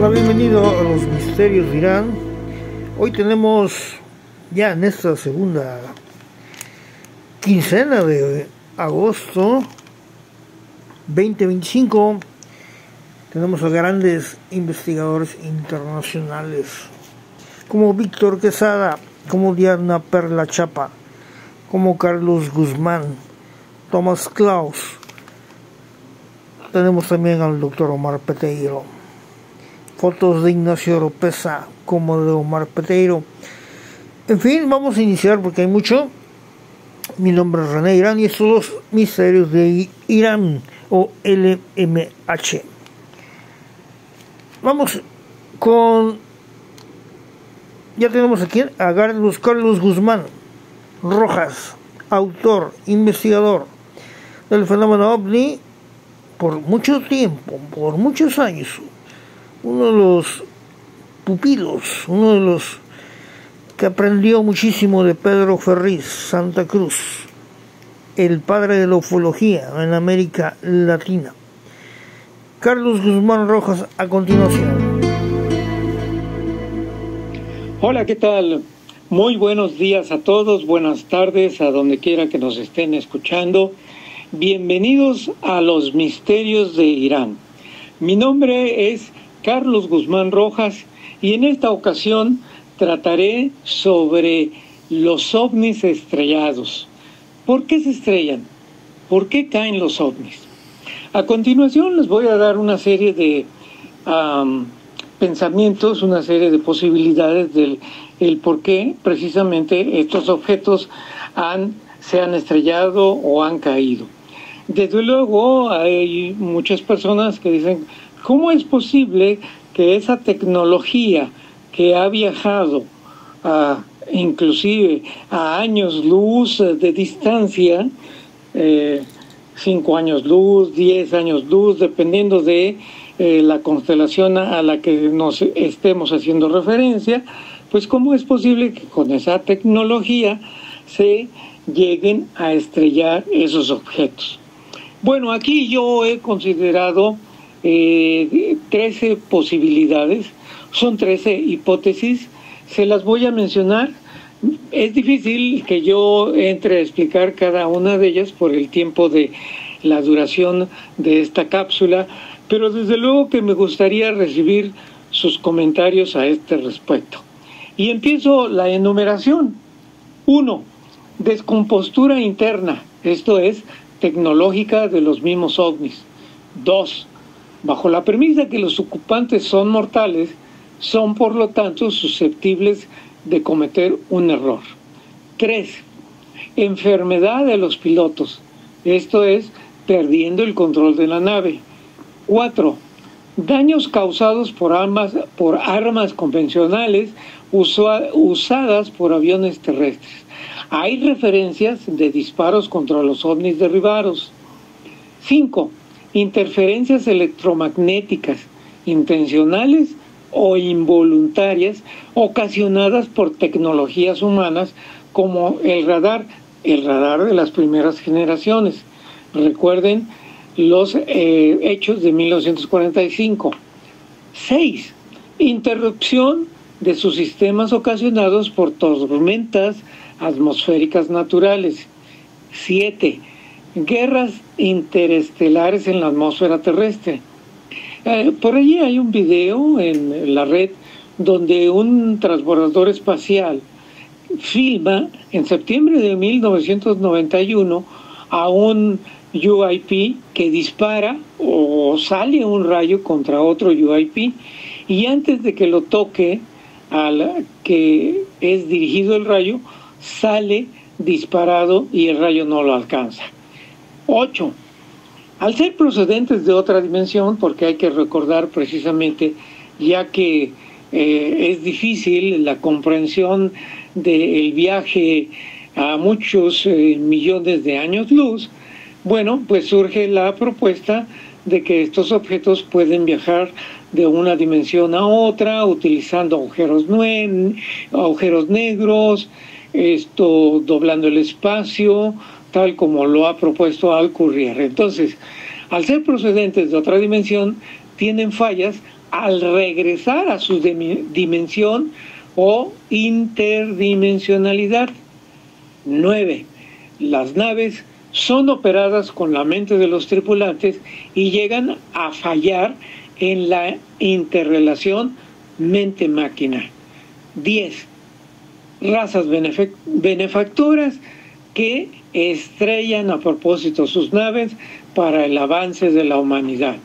Hola, bienvenido a los Misterios de Irán. Hoy tenemos ya en esta segunda quincena de agosto 2025, tenemos a grandes investigadores internacionales como Víctor Quesada, como Diana Perla Chapa, como Carlos Guzmán, Tomás Klaus. Tenemos también al doctor Omar Peteiro. Fotos de Ignacio Oropesa como de Omar Peteiro. En fin, vamos a iniciar porque hay mucho. Mi nombre es René Irán y estos son los Misterios de Irán o LMH. Vamos con... Ya tenemos aquí a Carlos Guzmán Rojas, autor, investigador del fenómeno OVNI por mucho tiempo, por muchos años. Uno de los pupilos, uno de los que aprendió muchísimo de Pedro Ferriz Santa Cruz, el padre de la ufología en América Latina. Carlos Guzmán Rojas, a continuación. Hola, ¿qué tal? Muy buenos días a todos, buenas tardes a donde quiera que nos estén escuchando. Bienvenidos a los Misterios de Irán. Mi nombre es Carlos Guzmán Rojas y en esta ocasión trataré sobre los ovnis estrellados. ¿Por qué se estrellan? ¿Por qué caen los ovnis? A continuación les voy a dar una serie de pensamientos, una serie de posibilidades del por qué precisamente estos objetos se han estrellado o han caído. Desde luego hay muchas personas que dicen, ¿cómo es posible que esa tecnología que ha viajado inclusive a años luz de distancia, 5 años luz, 10 años luz, dependiendo de la constelación a la que nos estemos haciendo referencia, pues cómo es posible que con esa tecnología se lleguen a estrellar esos objetos? Bueno, aquí yo he considerado 13 posibilidades, son 13 hipótesis, se las voy a mencionar. Es difícil que yo entre a explicar cada una de ellas por el tiempo de la duración de esta cápsula, pero desde luego que me gustaría recibir sus comentarios a este respecto. Y empiezo la enumeración. 1. Descompostura interna, esto es, tecnológica de los mismos ovnis. 2. Bajo la premisa que los ocupantes son mortales, son por lo tanto susceptibles de cometer un error. 3. Enfermedad de los pilotos, esto es, perdiendo el control de la nave. 4. Daños causados por armas convencionales usadas por aviones terrestres. Hay referencias de disparos contra los ovnis derribados. 5. Interferencias electromagnéticas, intencionales o involuntarias, ocasionadas por tecnologías humanas como el radar de las primeras generaciones. Recuerden los hechos de 1945. 6. Interrupción de sus sistemas ocasionados por tormentas atmosféricas naturales. 7. Guerras interestelares en la atmósfera terrestre. Por allí hay un video en la red donde un transbordador espacial filma en septiembre de 1991 a un UAP que dispara o sale un rayo contra otro UAP, y antes de que lo toque al que es dirigido el rayo, sale disparado y el rayo no lo alcanza. 8. Al ser procedentes de otra dimensión, porque hay que recordar precisamente, ya que es difícil la comprensión del viaje a muchos millones de años luz, bueno, pues surge la propuesta de que estos objetos pueden viajar de una dimensión a otra utilizando agujeros negros, doblando el espacio, tal como lo ha propuesto Alcubierre. Entonces, al ser procedentes de otra dimensión, tienen fallas al regresar a su dimensión o interdimensionalidad. 9. Las naves son operadas con la mente de los tripulantes y llegan a fallar en la interrelación mente-máquina. 10. Razas benefactoras que estrellan a propósito sus naves para el avance de la humanidad.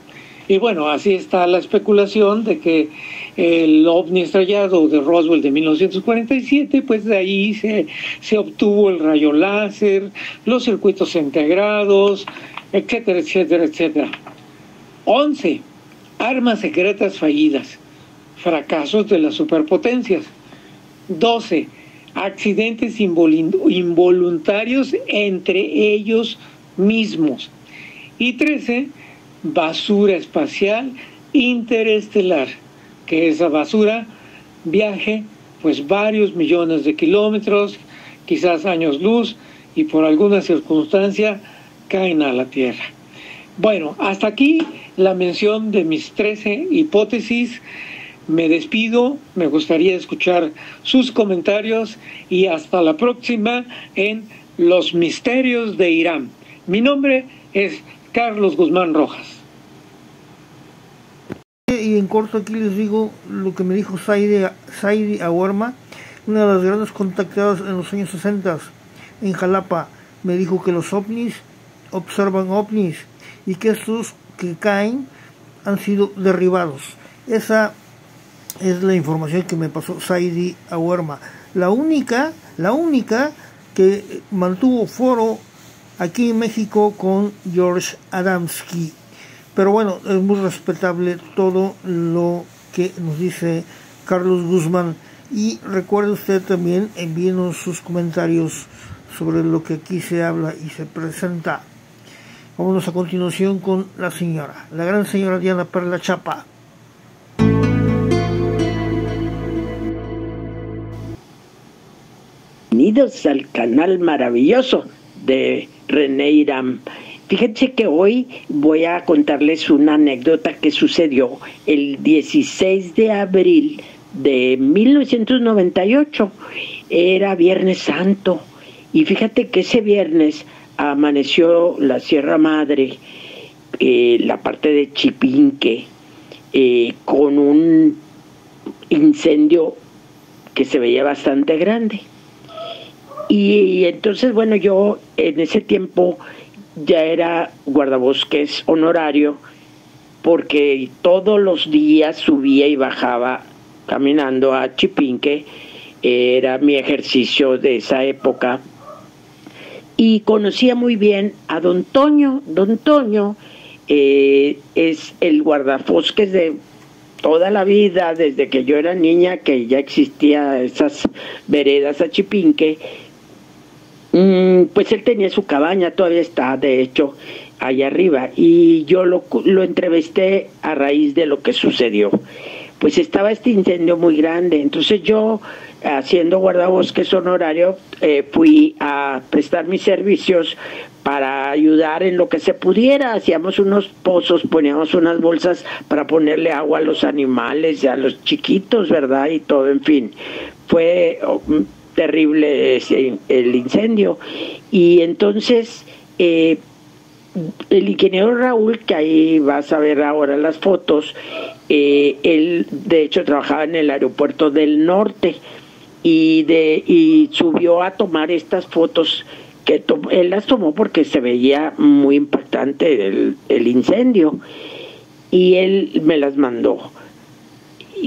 Y bueno, así está la especulación de que el ovni estrellado de Roswell de 1947, pues de ahí se obtuvo el rayo láser, los circuitos integrados, etcétera, etcétera, etcétera. 11. Armas secretas fallidas, fracasos de las superpotencias. 12. Accidentes involuntarios entre ellos mismos. Y 13. Basura espacial interestelar, que esa basura viaje pues varios millones de kilómetros, quizás años luz, y por alguna circunstancia caen a la Tierra. Bueno, hasta aquí la mención de mis 13 hipótesis. Me despido, me gustaría escuchar sus comentarios y hasta la próxima en Los Misterios de Irán. Mi nombre es Carlos Guzmán Rojas. Y en corto aquí les digo lo que me dijo Saidi Awerma, una de las grandes contactadas en los años 60 en Jalapa. Me dijo que los ovnis observan ovnis y que estos que caen han sido derribados. Esa es la información que me pasó Saidi Awerma, la única que mantuvo foro aquí en México con George Adamski. Pero bueno, es muy respetable todo lo que nos dice Carlos Guzmán. Y recuerde usted también, envíenos sus comentarios sobre lo que aquí se habla y se presenta. Vámonos a continuación con la gran señora Diana Perla Chapa. Bienvenidos al canal maravilloso de René Irán. Fíjense que hoy voy a contarles una anécdota que sucedió el 16 de abril de 1998. Era Viernes Santo. Y fíjate que ese viernes amaneció la Sierra Madre, la parte de Chipinque, con un incendio que se veía bastante grande. Y entonces, bueno, yo en ese tiempo ya era guardabosques honorario, porque todos los días subía y bajaba caminando a Chipinque. Era mi ejercicio de esa época. Y conocía muy bien a don Toño. Don Toño es el guardabosques de toda la vida, desde que yo era niña, que ya existía esas veredas a Chipinque. Pues él tenía su cabaña, todavía está, de hecho, allá arriba, y yo lo entrevisté a raíz de lo que sucedió. Pues estaba este incendio muy grande, entonces yo, haciendo guardabosques honorario, fui a prestar mis servicios para ayudar en lo que se pudiera. Hacíamos unos pozos, poníamos unas bolsas para ponerle agua a los animales, a los chiquitos, ¿verdad? Y todo, en fin, fue terrible el incendio. Y entonces el ingeniero Raúl, que ahí vas a ver ahora las fotos, él de hecho trabajaba en el aeropuerto del norte y subió a tomar estas fotos que él las tomó porque se veía muy impactante el incendio, y él me las mandó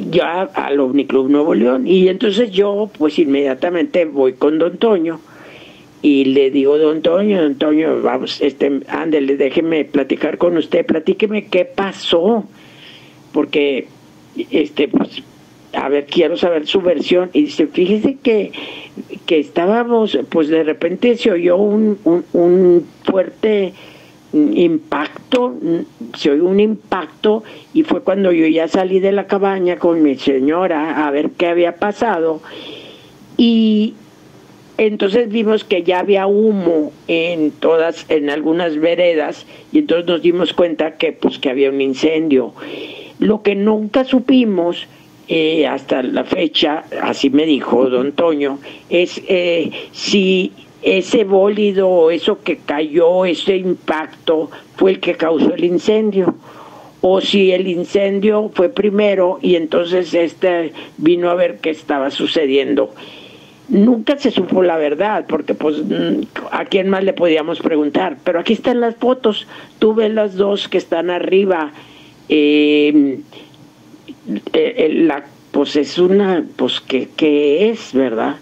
ya al OVNI Club Nuevo León. Y entonces yo pues inmediatamente voy con don Toño y le digo: don Toño, vamos, ándele, déjeme platicar con usted, platíqueme qué pasó, porque pues a ver, quiero saber su versión. Y dice: fíjese que estábamos, pues de repente se oyó un fuerte impacto, y fue cuando yo ya salí de la cabaña con mi señora a ver qué había pasado, y entonces vimos que ya había humo en algunas veredas, y entonces nos dimos cuenta que había un incendio. Lo que nunca supimos hasta la fecha, así me dijo don Toño, es si ese bólido o eso que cayó, ese impacto, fue el que causó el incendio, o si el incendio fue primero y entonces vino a ver qué estaba sucediendo. Nunca se supo la verdad, porque pues a quién más le podíamos preguntar, pero aquí están las fotos, tú ves las dos que están arriba, pues es una, pues ¿qué es, verdad?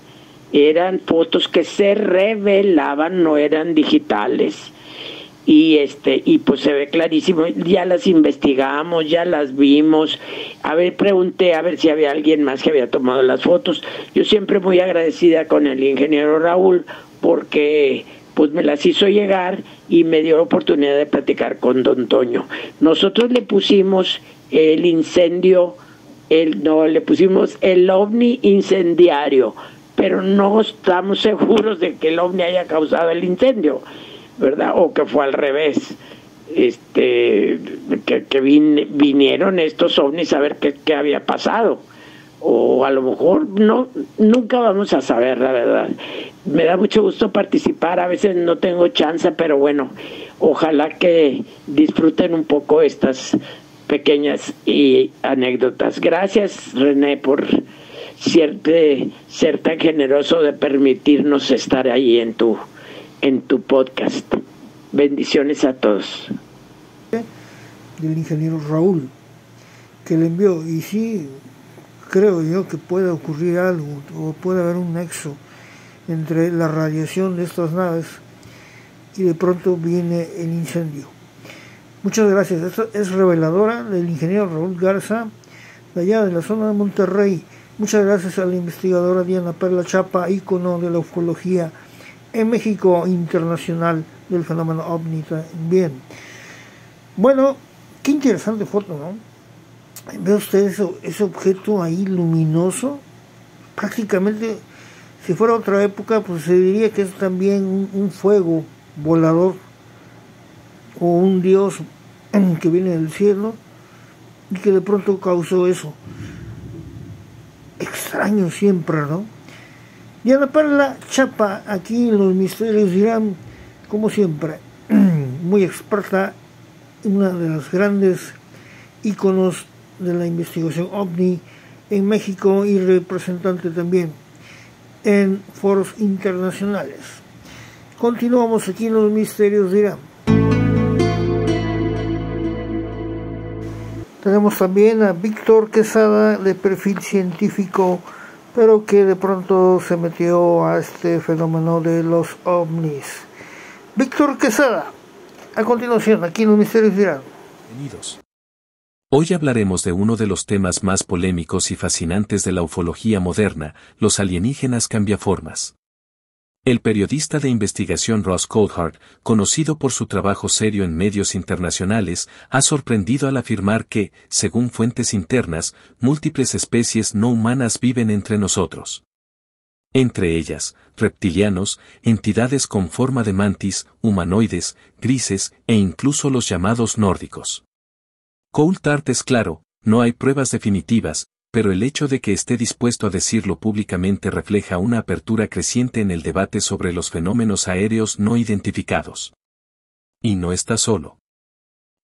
Eran fotos que se revelaban, no eran digitales, y pues se ve clarísimo, ya las investigamos, ya las vimos. A ver, pregunté a ver si había alguien más que había tomado las fotos. Yo siempre muy agradecida con el ingeniero Raúl, porque pues me las hizo llegar y me dio la oportunidad de platicar con don Toño. Nosotros le pusimos el incendio, le pusimos el ovni incendiario, pero no estamos seguros de que el ovni haya causado el incendio, ¿verdad? O que fue al revés, que vinieron estos ovnis a ver qué había pasado, o a lo mejor nunca vamos a saber, la verdad. Me da mucho gusto participar, a veces no tengo chance, pero bueno, ojalá que disfruten un poco estas pequeñas anécdotas. Gracias, René, por ser tan generoso de permitirnos estar ahí en tu podcast. Bendiciones a todos. Del ingeniero Raúl, que le envió, y sí, creo yo que puede ocurrir algo, o puede haber un nexo entre la radiación de estas naves y de pronto viene el incendio. Muchas gracias. Esto es reveladora del ingeniero Raúl Garza, de allá de la zona de Monterrey. Muchas gracias a la investigadora Diana Perla Chapa, ícono de la ufología en México internacional del fenómeno ovni. Bien, bueno, qué interesante foto, ¿no? Ve usted ese objeto ahí luminoso, prácticamente, si fuera otra época, pues se diría que es también un fuego volador, o un dios que viene del cielo y que de pronto causó eso. Extraño siempre, ¿no? Diana Perla Chapa, aquí en Los Misterios Dirán, como siempre, muy experta, una de las grandes íconos de la investigación ovni en México y representante también en foros internacionales. Continuamos aquí en Los Misterios Dirán. Tenemos también a Víctor Quesada, de perfil científico, pero que de pronto se metió a este fenómeno de los ovnis. Víctor Quesada, a continuación, aquí en Los Misterios Dirán. Bienvenidos. Hoy hablaremos de uno de los temas más polémicos y fascinantes de la ufología moderna, los alienígenas cambiaformas. El periodista de investigación Ross Coulthard, conocido por su trabajo serio en medios internacionales, ha sorprendido al afirmar que, según fuentes internas, múltiples especies no humanas viven entre nosotros. Entre ellas, reptilianos, entidades con forma de mantis, humanoides, grises e incluso los llamados nórdicos. Coulthard es claro, no hay pruebas definitivas, pero el hecho de que esté dispuesto a decirlo públicamente refleja una apertura creciente en el debate sobre los fenómenos aéreos no identificados. Y no está solo.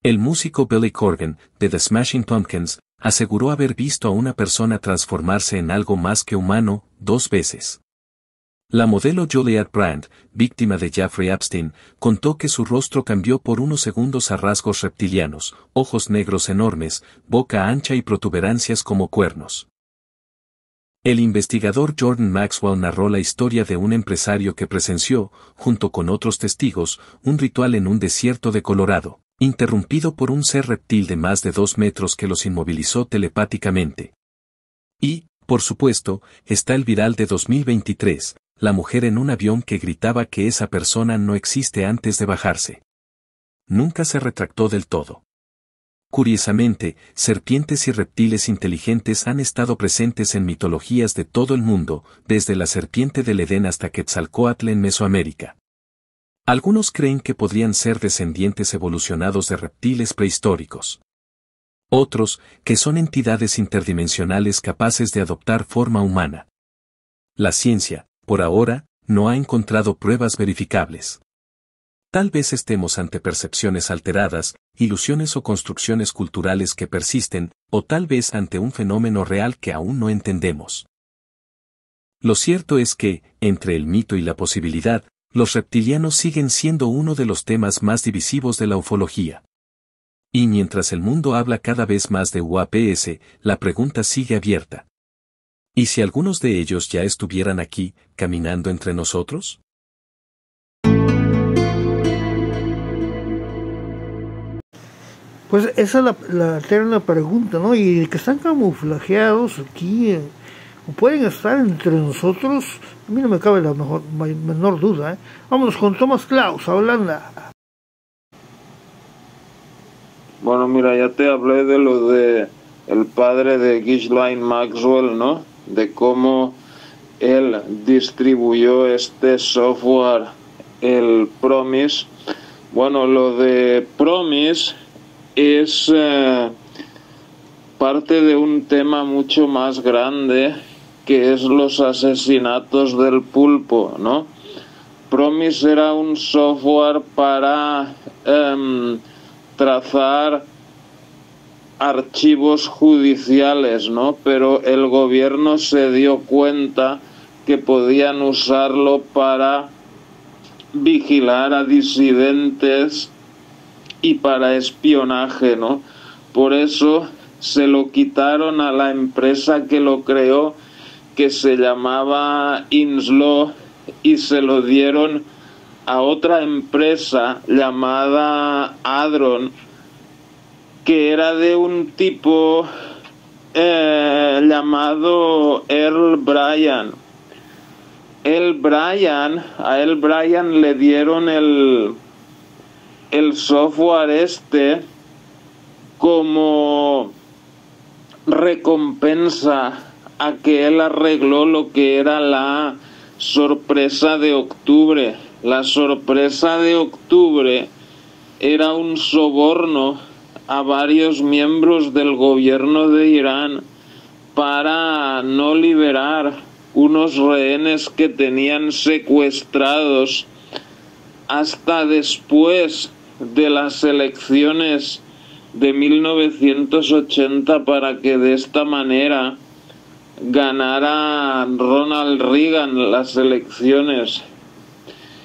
El músico Billy Corgan, de The Smashing Pumpkins, aseguró haber visto a una persona transformarse en algo más que humano 2 veces. La modelo Juliette Brand, víctima de Jeffrey Epstein, contó que su rostro cambió por unos segundos a rasgos reptilianos, ojos negros enormes, boca ancha y protuberancias como cuernos. El investigador Jordan Maxwell narró la historia de un empresario que presenció, junto con otros testigos, un ritual en un desierto de Colorado, interrumpido por un ser reptil de más de 2 metros que los inmovilizó telepáticamente. Y, por supuesto, está el viral de 2023, la mujer en un avión que gritaba que esa persona no existe antes de bajarse. Nunca se retractó del todo. Curiosamente, serpientes y reptiles inteligentes han estado presentes en mitologías de todo el mundo, desde la serpiente del Edén hasta Quetzalcóatl en Mesoamérica. Algunos creen que podrían ser descendientes evolucionados de reptiles prehistóricos. Otros, que son entidades interdimensionales capaces de adoptar forma humana. La ciencia, por ahora, no ha encontrado pruebas verificables. Tal vez estemos ante percepciones alteradas, ilusiones o construcciones culturales que persisten, o tal vez ante un fenómeno real que aún no entendemos. Lo cierto es que, entre el mito y la posibilidad, los reptilianos siguen siendo uno de los temas más divisivos de la ufología. Y mientras el mundo habla cada vez más de UAPs, la pregunta sigue abierta. ¿Y si algunos de ellos ya estuvieran aquí, caminando entre nosotros? Pues esa es la eterna pregunta, ¿no? Y que están camuflajeados aquí, o pueden estar entre nosotros, a mí no me cabe la menor duda, ¿eh? Vámonos con Thomas Klaus, a Holanda. Bueno, mira, ya te hablé de lo de el padre de Ghislaine Maxwell, ¿no? De cómo él distribuyó este software, el Promise. Bueno, lo de Promise es parte de un tema mucho más grande, que es los asesinatos del pulpo, ¿no? Promise era un software para trazar archivos judiciales, ¿no? Pero el gobierno se dio cuenta que podían usarlo para vigilar a disidentes y para espionaje, ¿no? Por eso se lo quitaron a la empresa que lo creó, que se llamaba Inslaw, y se lo dieron a otra empresa llamada Hadron, que era de un tipo llamado Earl Bryan. A Earl Bryan le dieron el software este como recompensa a que él arregló lo que era la sorpresa de octubre. La sorpresa de octubre era un soborno a varios miembros del gobierno de Irán para no liberar unos rehenes que tenían secuestrados hasta después de las elecciones de 1980, para que de esta manera ganara Ronald Reagan las elecciones.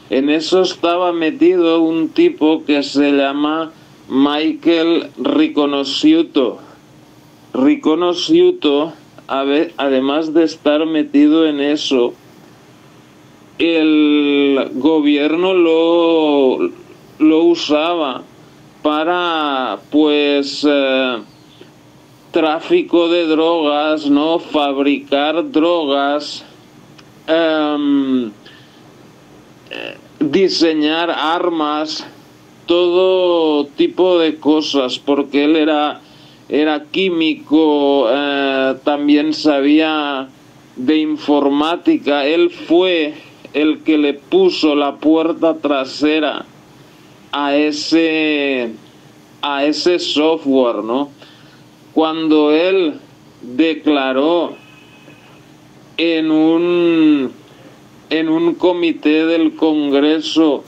En eso estaba metido un tipo que se llama Michael Riconosciuto. Riconosciuto, además de estar metido en eso, el gobierno lo usaba para, pues, tráfico de drogas, ¿no? Fabricar drogas, diseñar armas, todo tipo de cosas, porque él era químico, también sabía de informática. Él fue el que le puso la puerta trasera a ese software, ¿no? Cuando él declaró en un comité del Congreso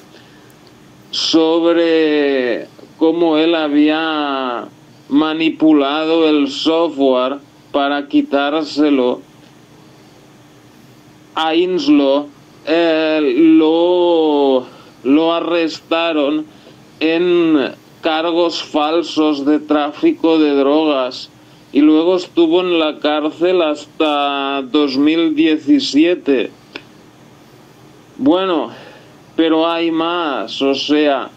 sobre cómo él había manipulado el software para quitárselo a Inslaw, lo arrestaron en cargos falsos de tráfico de drogas y luego estuvo en la cárcel hasta 2017. Bueno, pero hay más, o sea,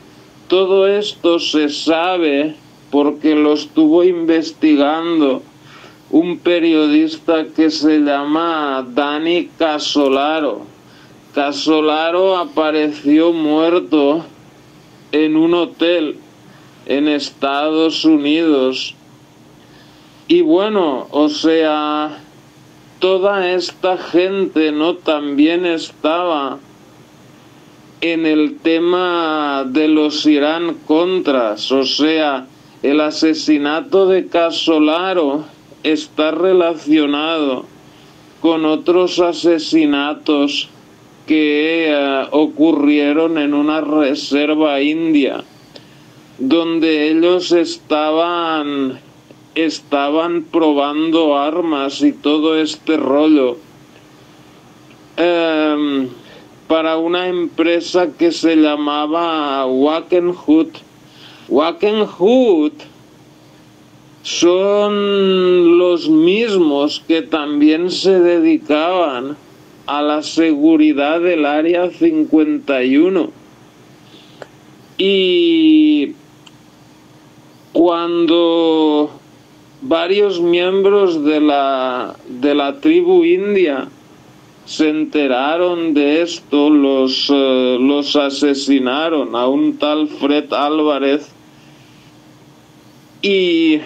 todo esto se sabe porque lo estuvo investigando un periodista que se llama Danny Casolaro. Casolaro apareció muerto en un hotel en Estados Unidos. Y bueno, o sea, toda esta gente, ¿no?, también estaba en el tema de los Irán Contras. O sea, el asesinato de Casolaro está relacionado con otros asesinatos que ocurrieron en una reserva india, donde ellos estaban probando armas y todo este rollo para una empresa que se llamaba Wackenhut. Wackenhut son los mismos que también se dedicaban a la seguridad del Área 51. Y cuando varios miembros de la tribu india se enteraron de esto, los asesinaron, a un tal Fred Álvarez y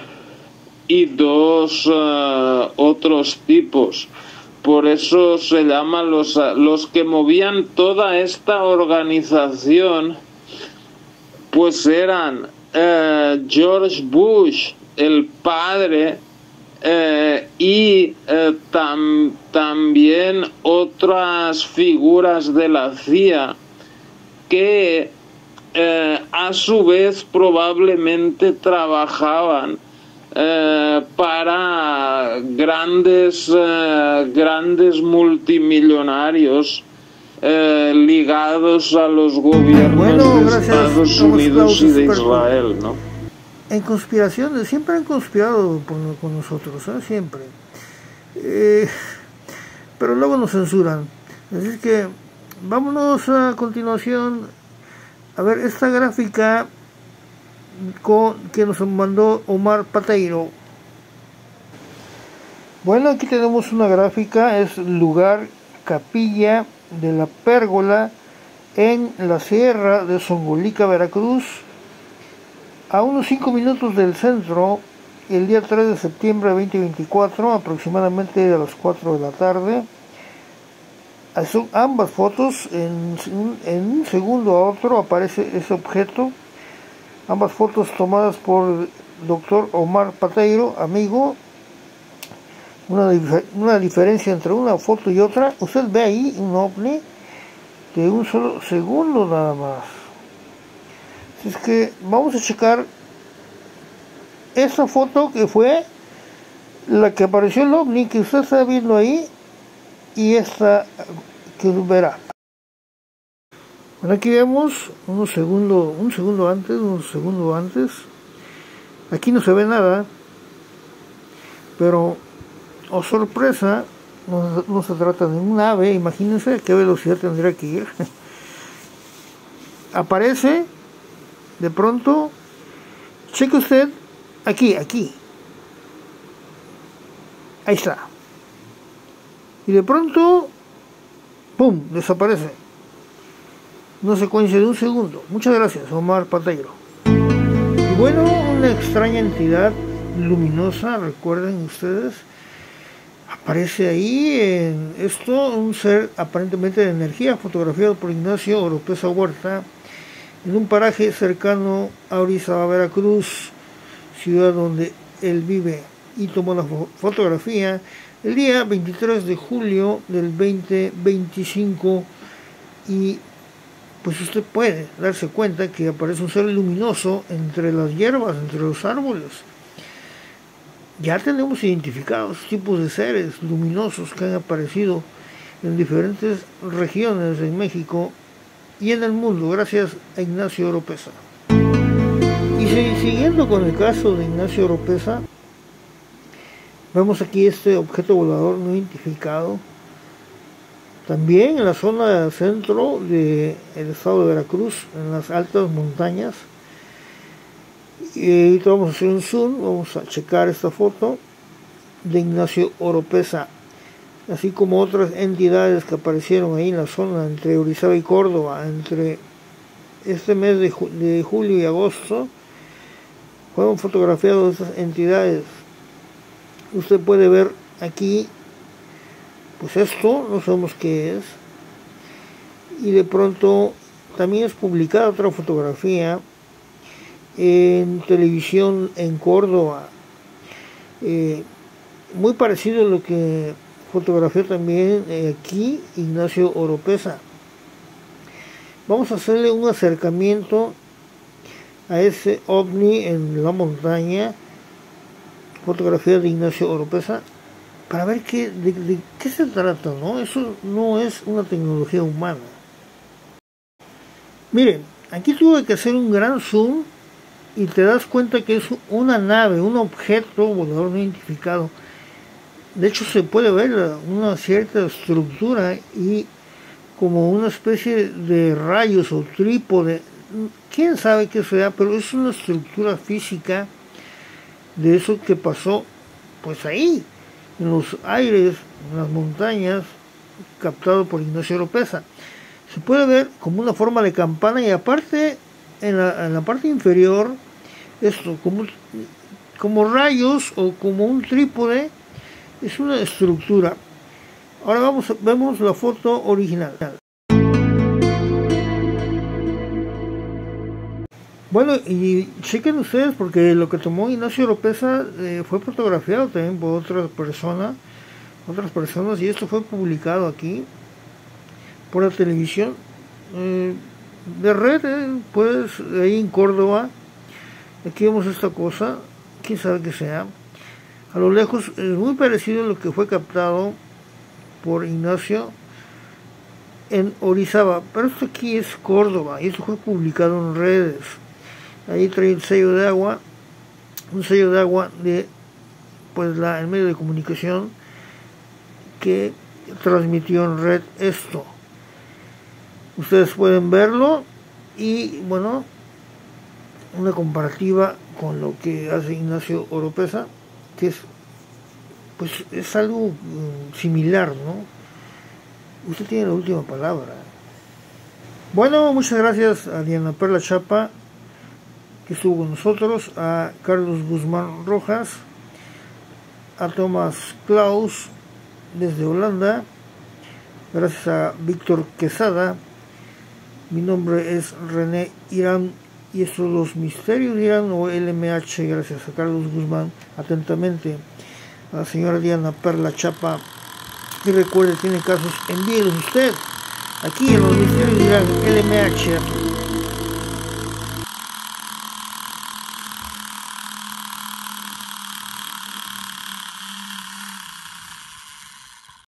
dos otros tipos. Por eso se llaman los que movían toda esta organización, pues eran George Bush, el padre, y también otras figuras de la CIA que a su vez probablemente trabajaban para grandes multimillonarios ligados a los gobiernos de Estados Unidos y de Israel, ¿no? En conspiraciones, siempre han conspirado con nosotros, siempre. Pero luego nos censuran. Así que vámonos a continuación a ver esta gráfica que nos mandó Omar Pateiro. Bueno, aquí tenemos una gráfica, es lugar Capilla de la Pérgola en la Sierra de Zongolica, Veracruz, a unos 5 minutos del centro, el día 3 de septiembre de 2024, aproximadamente a las 4 de la tarde. Son ambas fotos, en un segundo a otro aparece ese objeto. Ambas fotos tomadas por el doctor Omar Pateiro, amigo. Una diferencia entre una foto y otra. Usted ve ahí un ovni de un solo segundo nada más. Así es que vamos a checar esta foto que fue la que apareció el ovni que usted está viendo ahí y esta que verá. Bueno, aquí vemos un segundo antes. Aquí no se ve nada, pero oh sorpresa, no se trata de un ave. Imagínense a qué velocidad tendría que ir. Aparece de pronto, cheque usted, aquí, ahí está, y de pronto, ¡pum!, desaparece. Una secuencia de un segundo. Muchas gracias, Omar Pateiro. Y bueno, una extraña entidad luminosa, recuerden ustedes, aparece ahí en esto, un ser aparentemente de energía, fotografiado por Ignacio Oropesa Huerta, en un paraje cercano a Orizaba, Veracruz, ciudad donde él vive, y tomó la fotografía el día 23 de julio del 2025, y pues usted puede darse cuenta que aparece un ser luminoso entre las hierbas, entre los árboles. Ya tenemos identificados tipos de seres luminosos que han aparecido en diferentes regiones de México y en el mundo, gracias a Ignacio Oropesa. Y siguiendo con el caso de Ignacio Oropesa, vemos aquí este objeto volador no identificado, también en la zona centro del estado de Veracruz, en las altas montañas. Y ahorita vamos a hacer un zoom, vamos a checar esta foto de Ignacio Oropesa, así como otras entidades que aparecieron ahí en la zona entre Orizaba y Córdoba, entre este mes de julio y agosto. Fueron fotografiadas estas entidades. Usted puede ver aquí, pues esto, no sabemos qué es, y de pronto también es publicada otra fotografía en televisión en Córdoba. Muy parecido a lo que fotografió también aquí Ignacio Oropesa. Vamos a hacerle un acercamiento a ese ovni en la montaña, fotografía de Ignacio Oropesa, para ver de qué se trata, ¿no? Eso no es una tecnología humana. Miren, aquí tuve que hacer un gran zoom y te das cuenta que es una nave, un objeto volador no identificado. De hecho se puede ver una cierta estructura y como una especie de rayos o trípode, quién sabe qué sea, pero es una estructura física de eso que pasó pues ahí, en los aires, en las montañas, captado por Ignacio Oropesa. Se puede ver como una forma de campana y aparte en la parte inferior esto como rayos o como un trípode. Es una estructura. Ahora vemos la foto original. Bueno, y chequen ustedes porque lo que tomó Ignacio Oropesa fue fotografiado también por otras personas, y esto fue publicado aquí por la televisión de red, pues ahí en Córdoba. Aquí vemos esta cosa, quién sabe qué sea. A lo lejos es muy parecido a lo que fue captado por Ignacio en Orizaba, pero esto aquí es Córdoba y esto fue publicado en redes. Ahí trae el sello de agua, un sello de agua de pues el medio de comunicación que transmitió en red esto. Ustedes pueden verlo y bueno, una comparativa con lo que hace Ignacio Oropesa, que es algo similar, ¿no? Usted tiene la última palabra. Bueno, muchas gracias a Diana Perla Chapa, que estuvo con nosotros, a Carlos Guzmán Rojas, a Thomas Klaus desde Holanda, gracias a Víctor Quesada. Mi nombre es René Irán y estos son los misterios de Irán o LMH, gracias a Carlos Guzmán. Atentamente, a la señora Diana Perla Chapa. Y recuerde, tiene casos, envíelos usted aquí en los misterios de Irán, LMH.